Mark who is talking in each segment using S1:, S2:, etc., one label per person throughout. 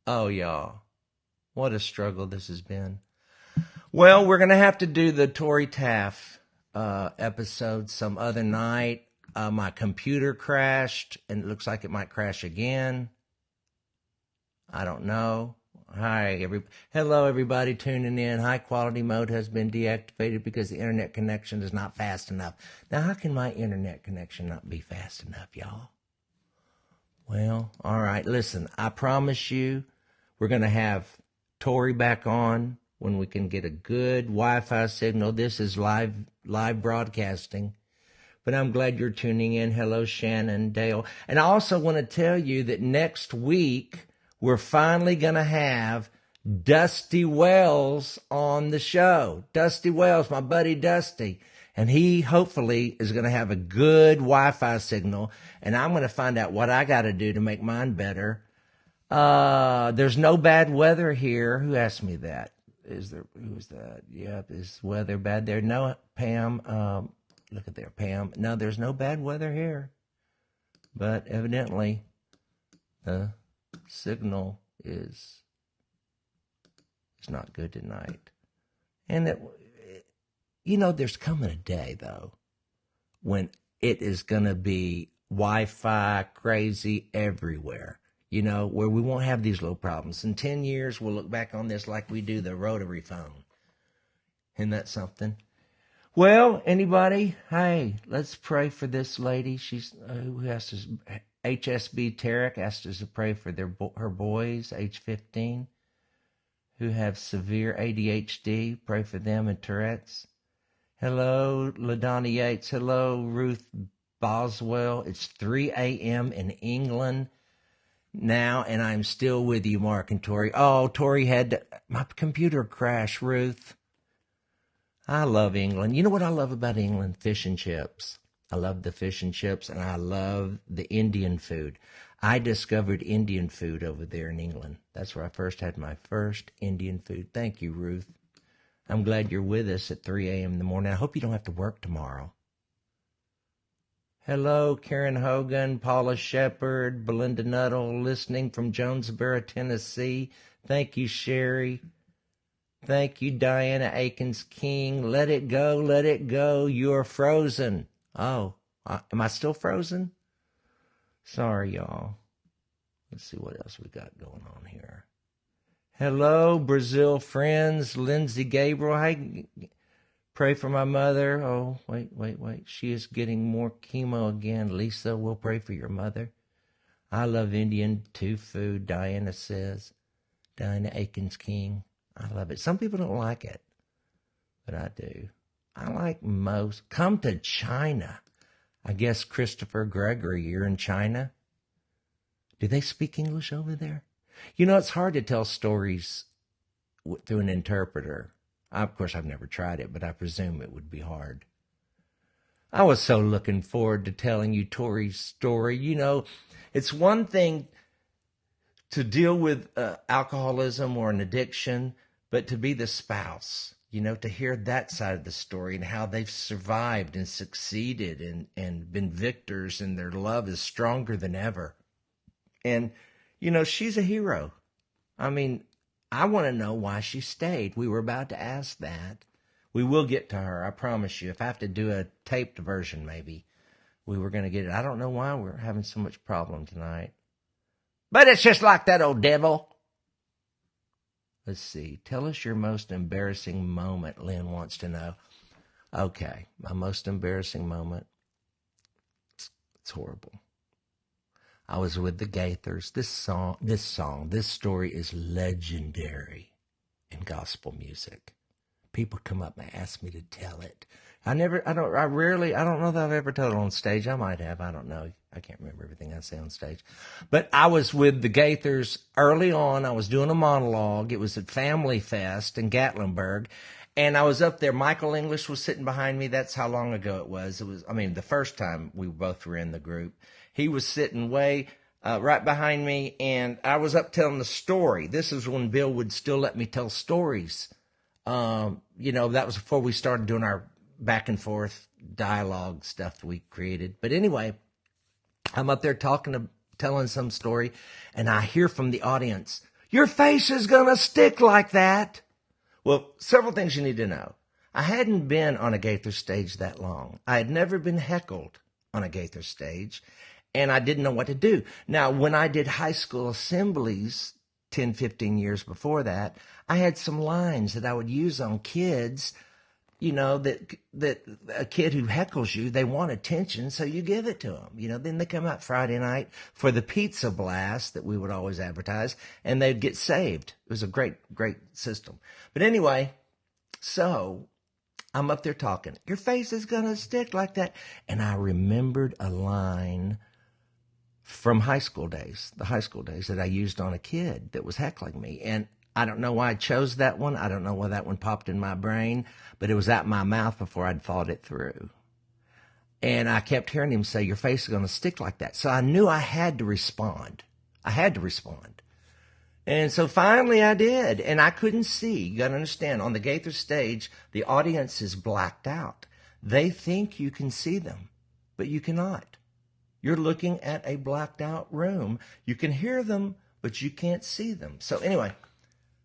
S1: Oh, y'all, what a struggle this has been. Well, we're going to have to do the Tori Taff episode some other night. My computer crashed, and it looks like it might crash again. I don't know. Hello, everybody tuning in. High quality mode has been deactivated because the internet connection is not fast enough. Now, how can my internet connection not be fast enough, y'all? Well, all right. Listen, I promise you, we're going to have Tori back on when we can get a good Wi-Fi signal. This is live broadcasting. But I'm glad you're tuning in. Hello, Shannon, Dale. And I also want to tell you that next week, we're finally going to have Dusty Wells on the show. Dusty Wells, my buddy Dusty. And he hopefully is going to have a good Wi-Fi signal. And I'm going to find out what I got to do to make mine better. There's no bad weather here. Who asked me that? Who's that? Yep, is weather bad there? No, Pam. Look at there, Pam. No, there's no bad weather here. But evidently, the signal is not good tonight. And there's coming a day, though, when it is going to be Wi-Fi crazy everywhere. Where we won't have these little problems. In 10 years, we'll look back on this like we do the rotary phone. Isn't that something? Well, anybody? Hey, let's pray for this lady. She's who asked us. HSB Tarek asked us to pray for her boys, age 15, who have severe ADHD. Pray for them and Tourette's. Hello, LaDonna Yates. Hello, Ruth Boswell. It's 3 a.m. in England now, and I'm still with you, Mark and Tori. Oh, Tori my computer crashed, Ruth. I love England. You know what I love about England? Fish and chips. I love the fish and chips, and I love the Indian food. I discovered Indian food over there in England. That's where I first had my first Indian food. Thank you, Ruth. I'm glad you're with us at 3 a.m. in the morning. I hope you don't have to work tomorrow. Hello, Karen Hogan, Paula Shepard, Belinda Nuttall, listening from Jonesboro, Tennessee. Thank you, Sherry. Thank you, Diana Akins-King. Let it go. You're frozen. Oh, am I still frozen? Sorry, y'all. Let's see what else we got going on here. Hello, Brazil friends. Lindsay Gabriel. Hey, pray for my mother. Oh, wait. She is getting more chemo again. Lisa, we'll pray for your mother. I love Indian too food, Diana says. Diana Akins-King. I love it. Some people don't like it, but I do. I like most. Come to China. I guess Christopher Gregory, you're in China. Do they speak English over there? It's hard to tell stories through an interpreter. Of course, I've never tried it, but I presume it would be hard. I was so looking forward to telling you Tori's story. It's one thing to deal with alcoholism or an addiction, but to be the spouse, to hear that side of the story and how they've survived and succeeded and been victors, and their love is stronger than ever. And, she's a hero. I mean, I want to know why she stayed. We were about to ask that. We will get to her, I promise you. If I have to do a taped version, maybe, we were going to get it. I don't know why we're having so much problem tonight. But it's just like that old devil. Let's see. Tell us your most embarrassing moment, Lynn wants to know. Okay, my most embarrassing moment. It's horrible. I was with the Gaithers. This story is legendary in gospel music. People come up and ask me to tell it. I don't know that I've ever told it on stage. I might have. I don't know. I can't remember everything I say on stage. But I was with the Gaithers early on. I was doing a monologue. It was at Family Fest in Gatlinburg. And I was up there. Michael English was sitting behind me. That's how long ago it was. The first time we both were in the group. He was sitting way right behind me, and I was up telling the story. This is when Bill would still let me tell stories. That was before we started doing our back and forth dialogue stuff we created. But anyway, I'm up there telling some story, and I hear from the audience, Your face is going to stick like that. Well, several things you need to know. I hadn't been on a Gaither stage that long. I had never been heckled on a Gaither stage, and I didn't know what to do. Now, when I did high school assemblies 10, 15 years before that, I had some lines that I would use on kids, that a kid who heckles you, they want attention, so you give it to them. Then they come out Friday night for the pizza blast that we would always advertise, and they'd get saved. It was a great, great system. But anyway, so I'm up there talking. Your face is going to stick like that. And I remembered a line from the high school days that I used on a kid that was heckling me. And I don't know why I chose that one. I don't know why that one popped in my brain, but it was out my mouth before I'd thought it through. And I kept hearing him say, your face is going to stick like that. So I knew I had to respond. And so finally I did, and I couldn't see. You got to understand, on the Gaither stage, the audience is blacked out. They think you can see them, but you cannot. You're looking at a blacked out room. You can hear them, but you can't see them. So anyway,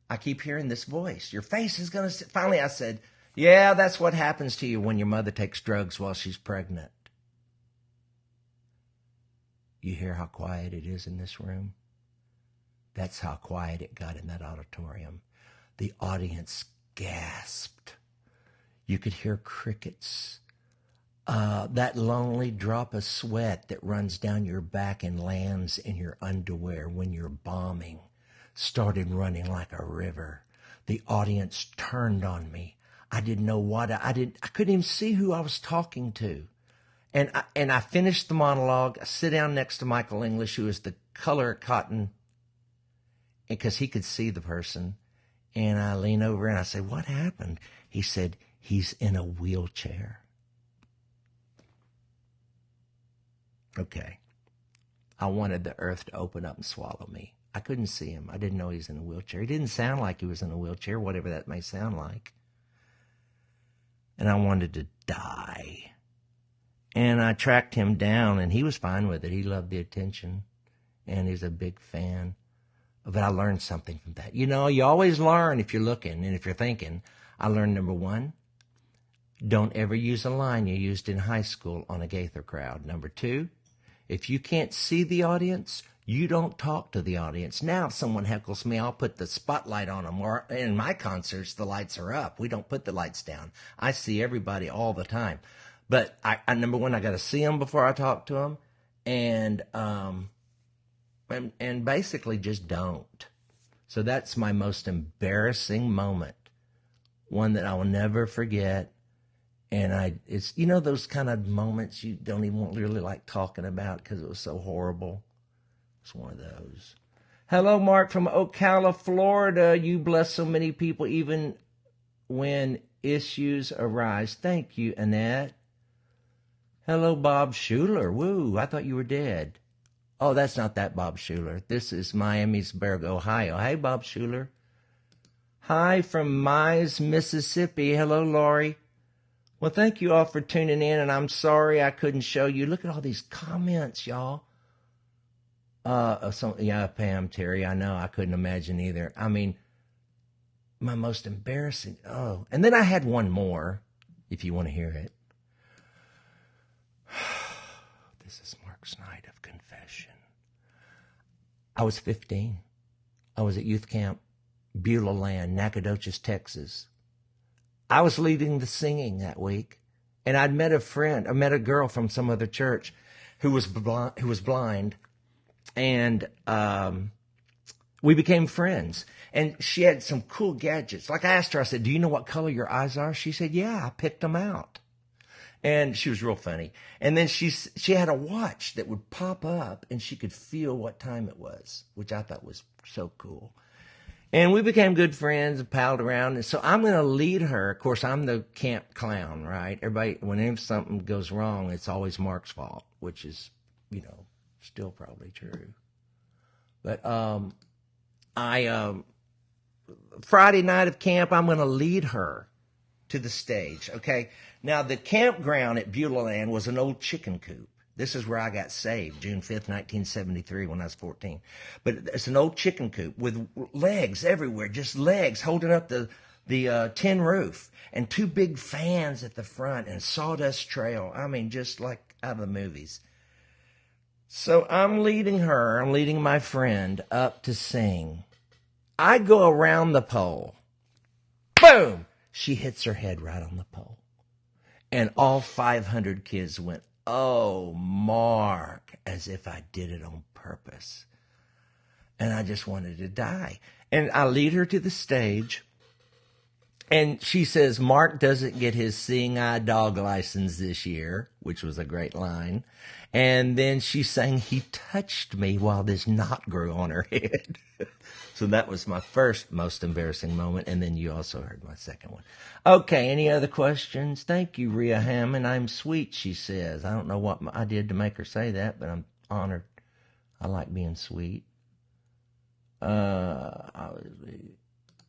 S1: I keep hearing this voice. Your face is going to... Finally, I said, yeah, that's what happens to you when your mother takes drugs while she's pregnant. You hear how quiet it is in this room? That's how quiet it got in that auditorium. The audience gasped. You could hear crickets. That lonely drop of sweat that runs down your back and lands in your underwear when you're bombing started running like a river. The audience turned on me. I didn't know what I couldn't even see who I was talking to. And I finished the monologue. I sit down next to Michael English, who is the color cotton, because he could see the person. And I lean over and I say, what happened? He said, he's in a wheelchair. Okay. I wanted the earth to open up and swallow me. I couldn't see him. I didn't know he was in a wheelchair. He didn't sound like he was in a wheelchair, whatever that may sound like. And I wanted to die. And I tracked him down, and he was fine with it. He loved the attention, and he's a big fan. But I learned something from that. You always learn if you're looking and if you're thinking. I learned, number one, don't ever use a line you used in high school on a Gaither crowd. Number two, if you can't see the audience, you don't talk to the audience. Now, if someone heckles me, I'll put the spotlight on them. Or in my concerts, the lights are up. We don't put the lights down. I see everybody all the time. But I number one, I got to see them before I talk to them. And basically just don't. So that's my most embarrassing moment, one that I will never forget. And it's those kind of moments you don't even really like talking about because it was so horrible. It's one of those. Hello, Mark from Ocala, Florida. You bless so many people even when issues arise. Thank you, Annette. Hello, Bob Schuler. Woo, I thought you were dead. Oh, that's not that Bob Schuler. This is Miamisburg, Ohio. Hey, Bob Schuler. Hi from Mize, Mississippi. Hello, Lowry. Well, thank you all for tuning in, and I'm sorry I couldn't show you. Look at all these comments, y'all. Pam, Terry, I know. I couldn't imagine either. I mean, my most embarrassing. Oh, and then I had one more, if you want to hear it. This is Mark's night of confession. I was 15. I was at youth camp, Beulah Land, Nacogdoches, Texas. I was leading the singing that week, and I met a girl from some other church who was blind, and we became friends. And she had some cool gadgets. Like I asked her, I said, "Do you know what color your eyes are?" She said, "Yeah, I picked them out." And she was real funny. And then she had a watch that would pop up, and she could feel what time it was, which I thought was so cool. And we became good friends and palled around. And so I'm going to lead her. Of course, I'm the camp clown, right? Everybody, whenever something goes wrong, it's always Mark's fault, which is, still probably true. But Friday night of camp, I'm going to lead her to the stage, okay? Now, the campground at Beulah Land was an old chicken coop. This is where I got saved, June 5th, 1973, when I was 14. But it's an old chicken coop with legs everywhere, just legs holding up the tin roof, and 2 big fans at the front, and sawdust trail. I mean, just like out of the movies. So I'm leading my friend up to sing. I go around the pole. Boom! She hits her head right on the pole. And all 500 kids went, "Oh, Mark," as if I did it on purpose. And I just wanted to die. And I lead her to the stage. And she says, "Mark doesn't get his seeing eye dog license this year," which was a great line. And then she sang, "He touched me while this knot grew on her head." So that was my first most embarrassing moment. And then you also heard my second one. Okay, any other questions? Thank you, Rhea Hammond. I'm sweet, she says. I don't know what I did to make her say that, but I'm honored. I like being sweet. I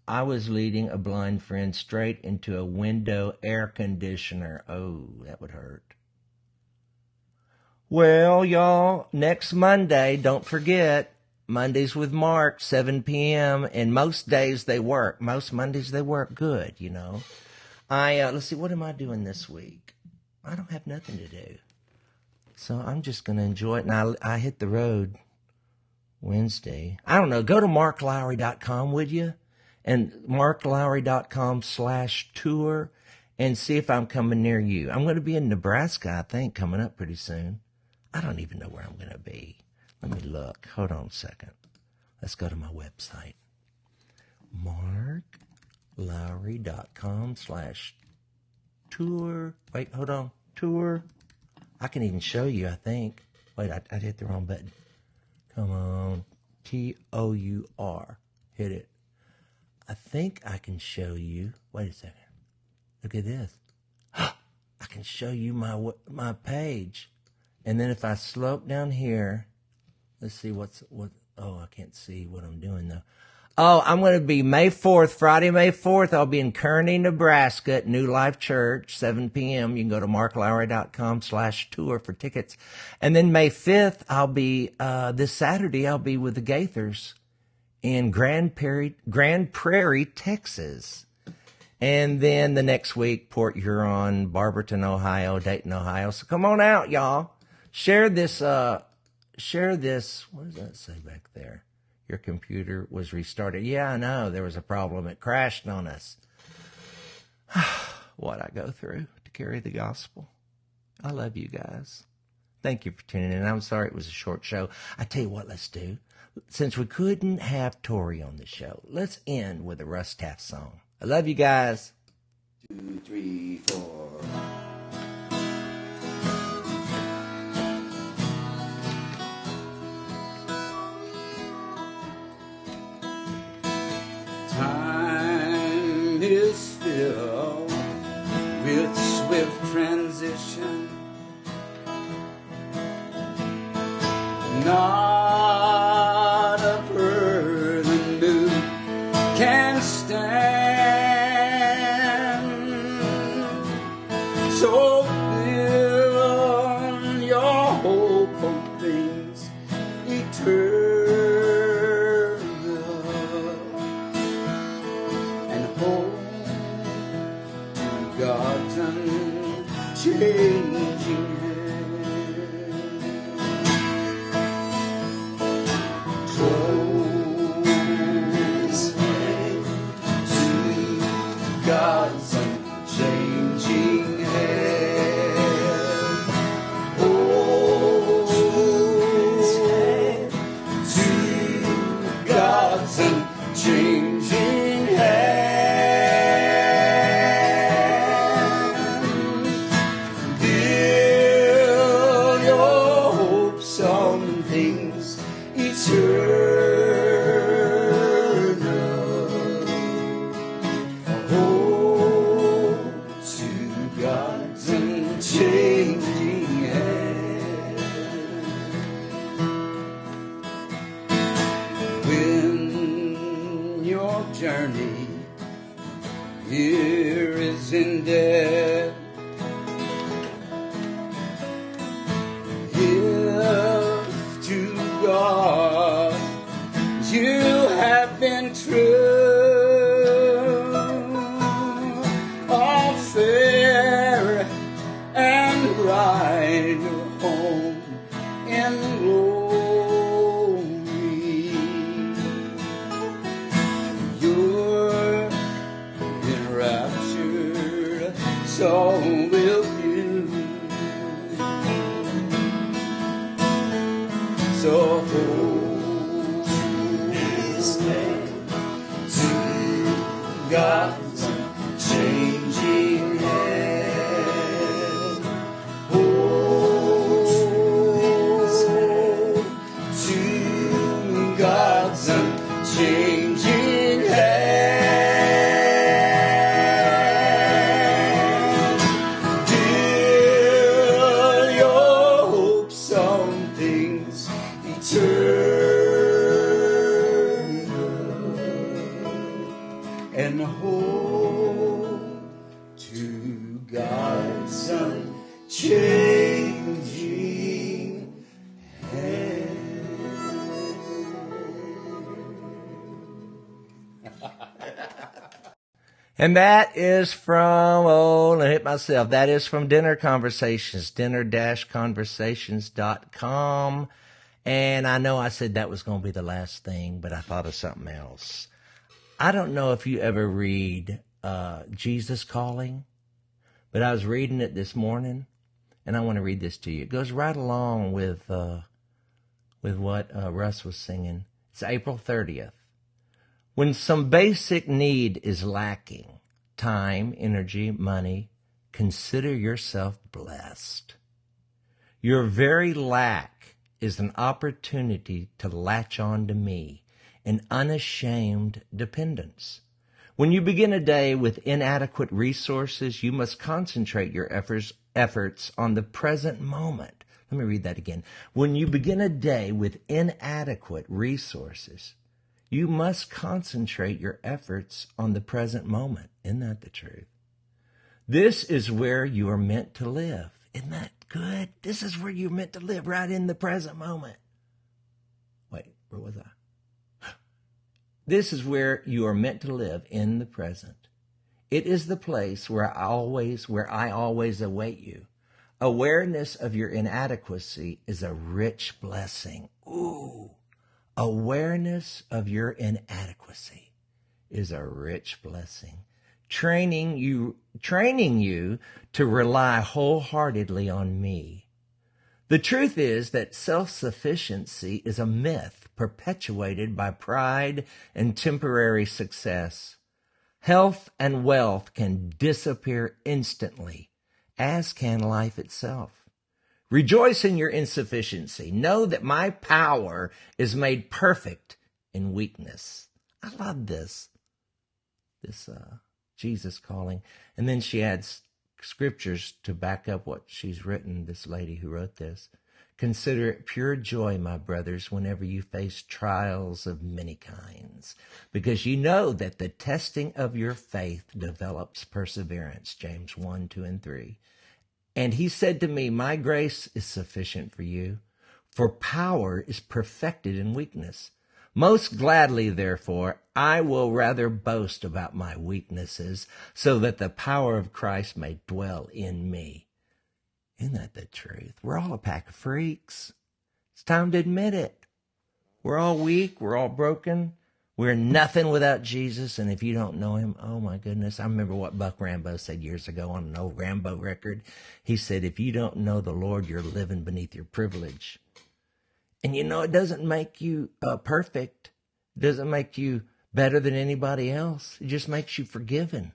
S1: was leading a blind friend straight into a window air conditioner. Oh, that would hurt. Well, y'all, next Monday, don't forget, Mondays with Mark, 7 p.m., and most days they work. Most Mondays they work good, you know. Let's see, what am I doing this week? I don't have nothing to do. So I'm just going to enjoy it. And I hit the road Wednesday. I don't know, go to marklowry.com, would you? And marklowry.com/tour and see if I'm coming near you. I'm going to be in Nebraska, I think, coming up pretty soon. I don't even know where I'm going to be. Let me look. Hold on a second. Let's go to my website. marklowry.com/tour. Wait, hold on. Tour. I can even show you, I think. Wait, I hit the wrong button. Come on. TOUR. Hit it. I think I can show you. Wait a second. Look at this. I can show you my page. And then if I slope down here, let's see what. Oh, I can't see what I'm doing though. Oh, I'm going to be May 4th, Friday, May 4th. I'll be in Kearney, Nebraska at New Life Church, 7 p.m. You can go to marklowry.com/tour for tickets. And then May 5th, I'll be, this Saturday, I'll be with the Gaithers in Grand Prairie, Texas. And then the next week, Port Huron, Barberton, Ohio, Dayton, Ohio. So come on out, y'all. Share this. What does that say back there? Your computer was restarted. Yeah, I know. There was a problem. It crashed on us. What I go through to carry the gospel. I love you guys. Thank you for tuning in. I'm sorry it was a short show. I tell you what, let's do. Since we couldn't have Tori on the show, let's end with a Russ Taff song. I love you guys. 2, 3, 4.
S2: Time is filled with swift transition. Not a burden new can stand. So build your hope on things eternal. God's unchanging hand. Close to God's unchanging hand. Hold to God's unchanging hand. Journey here is ended. You have been true, all fair and bright, your home in glory. You're enraptured, so will you. So hold this way to God's unchanging hand. Hold to God's unchanging hand. Build your hopes on things eternal and hold to God's unchanging hand.
S1: And that is from, I hit myself. That is from Dinner Conversations, dinner-conversations.com. And I know I said that was going to be the last thing, but I thought of something else. I don't know if you ever read Jesus Calling, but I was reading it this morning, and I want to read this to you. It goes right along with what Russ was singing. It's April 30th. When some basic need is lacking, time, energy, money, consider yourself blessed. Your very lack is an opportunity to latch on to me, an unashamed dependence. When you begin a day with inadequate resources, you must concentrate your efforts on the present moment. Let me read that again. When you begin a day with inadequate resources, you must concentrate your efforts on the present moment. Isn't that the truth? This is where you are meant to live. Isn't that good? This is where you're meant to live, right in the present moment. Wait, where was I? This is where you are meant to live, in the present. It is the place where I always await you. Awareness of your inadequacy is a rich blessing. Ooh. Awareness of your inadequacy is a rich blessing. Training you to rely wholeheartedly on me. The truth is that self-sufficiency is a myth perpetuated by pride and temporary success. Health and wealth can disappear instantly, as can life itself. Rejoice in your insufficiency. Know that my power is made perfect in weakness. I love this Jesus Calling. And then she adds scriptures to back up what she's written, this lady who wrote this. Consider it pure joy, my brothers, whenever you face trials of many kinds, because you know that the testing of your faith develops perseverance, James 1, 2, and 3. And he said to me, my grace is sufficient for you, for power is perfected in weakness. Most gladly, therefore, I will rather boast about my weaknesses, so that the power of Christ may dwell in me. Isn't that the truth? We're all a pack of freaks. It's time to admit it. We're all weak. We're all broken. We're nothing without Jesus. And if you don't know him, oh my goodness. I remember what Buck Rambo said years ago on an old Rambo record. He said, if you don't know the Lord, you're living beneath your privilege. And you know, it doesn't make you perfect. It doesn't make you better than anybody else. It just makes you forgiven.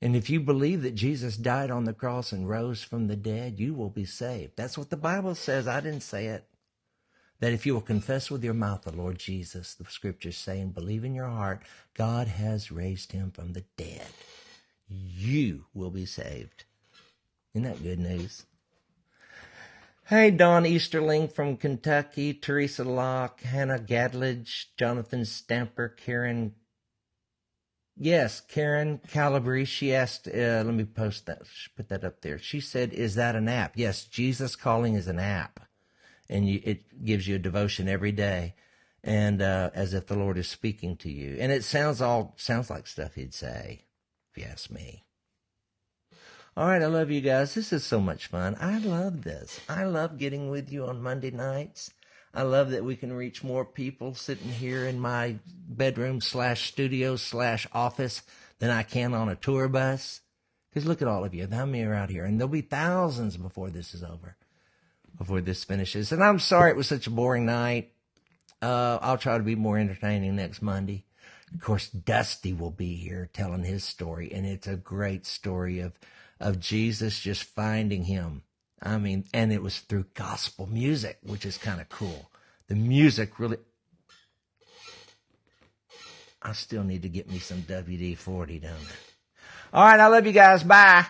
S1: And if you believe that Jesus died on the cross and rose from the dead, you will be saved. That's what the Bible says. I didn't say it. That if you will confess with your mouth the Lord Jesus, the scriptures say, and believe in your heart, God has raised him from the dead, you will be saved. Isn't that good news? Hey, Don Easterling from Kentucky, Teresa Locke, Hannah Gadledge, Jonathan Stamper, Karen Calabrese. She asked, let me put that up there. She said, is that an app? Yes, Jesus Calling is an app. And it gives you a devotion every day. and as if the Lord is speaking to you. And it sounds like stuff he'd say, if you ask me. All right, I love you guys. This is so much fun. I love this. I love getting with you on Monday nights. I love that we can reach more people sitting here in my bedroom / studio / office than I can on a tour bus. Because look at all of you. How many are out here? And there'll be thousands before this is over, before this finishes. And I'm sorry it was such a boring night. I'll try to be more entertaining next Monday. Of course, Dusty will be here telling his story, and it's a great story of Jesus just finding him. I mean, and it was through gospel music, which is kind of cool. The music really... I still need to get me some WD-40 down there. All right, I love you guys. Bye.